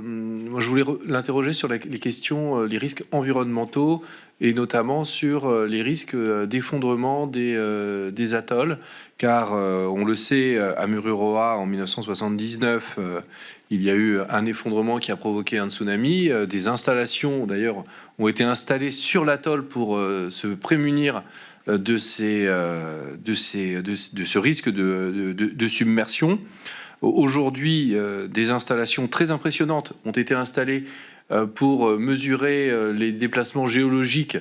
Moi, je voulais l'interroger sur les questions, les risques environnementaux et notamment sur les risques d'effondrement des atolls. Car on le sait, à Mururoa en 1979, il y a eu un effondrement qui a provoqué un tsunami. Des installations, d'ailleurs, ont été installées sur l'atoll pour se prémunir de ce risque de submersion. Aujourd'hui, des installations très impressionnantes ont été installées pour mesurer les déplacements géologiques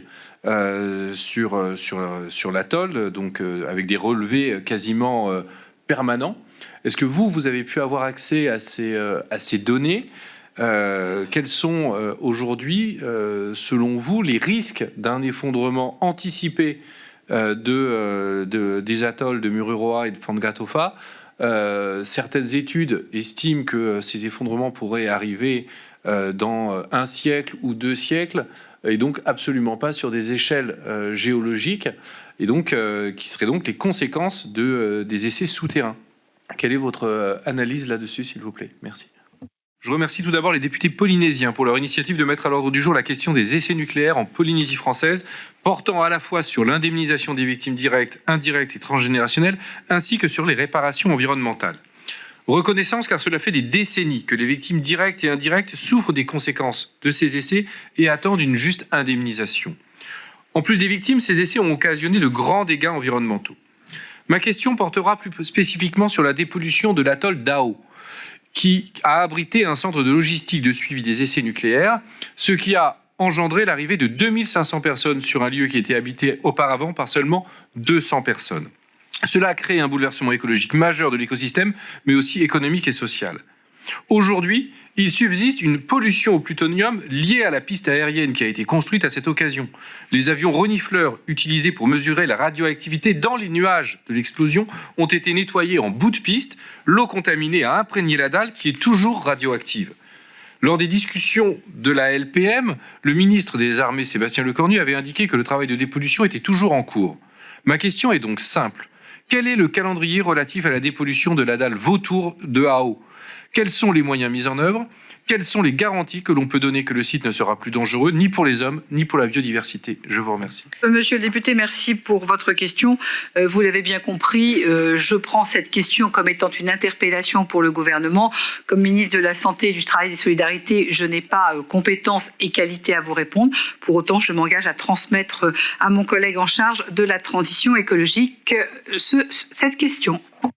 sur l'atoll, donc avec des relevés quasiment permanents. Est-ce que vous avez pu avoir accès à ces données? Quels sont aujourd'hui, selon vous, les risques d'un effondrement anticipé des atolls de Mururoa et de Fangatofa? Certaines études estiment que ces effondrements pourraient arriver dans 1 siècle ou 2 siècles, et donc absolument pas sur des échelles géologiques, et donc qui seraient donc les conséquences des essais souterrains. Quelle est votre analyse là-dessus, s'il vous plaît? Merci. Je remercie tout d'abord les députés polynésiens pour leur initiative de mettre à l'ordre du jour la question des essais nucléaires en Polynésie française, portant à la fois sur l'indemnisation des victimes directes, indirectes et transgénérationnelles, ainsi que sur les réparations environnementales. Reconnaissance car cela fait des décennies que les victimes directes et indirectes souffrent des conséquences de ces essais et attendent une juste indemnisation. En plus des victimes, ces essais ont occasionné de grands dégâts environnementaux. Ma question portera plus spécifiquement sur la dépollution de l'atoll d'Ao, qui a abrité un centre de logistique de suivi des essais nucléaires, ce qui a engendré l'arrivée de 2500 personnes sur un lieu qui était habité auparavant par seulement 200 personnes. Cela a créé un bouleversement écologique majeur de l'écosystème, mais aussi économique et social. Aujourd'hui, il subsiste une pollution au plutonium liée à la piste aérienne qui a été construite à cette occasion. Les avions renifleurs utilisés pour mesurer la radioactivité dans les nuages de l'explosion ont été nettoyés en bout de piste. L'eau contaminée a imprégné la dalle qui est toujours radioactive. Lors des discussions de la LPM, le ministre des Armées, Sébastien Lecornu, avait indiqué que le travail de dépollution était toujours en cours. Ma question est donc simple. Quel est le calendrier relatif à la dépollution de la dalle Vautour de Ao? Quels sont les moyens mis en œuvre? Quelles sont les garanties que l'on peut donner que le site ne sera plus dangereux, ni pour les hommes, ni pour la biodiversité? Je vous remercie. Monsieur le député, merci pour votre question. Vous l'avez bien compris, je prends cette question comme étant une interpellation pour le gouvernement. Comme ministre de la Santé, du Travail et des Solidarités, je n'ai pas compétence et qualité à vous répondre. Pour autant, je m'engage à transmettre à mon collègue en charge de la transition écologique cette question.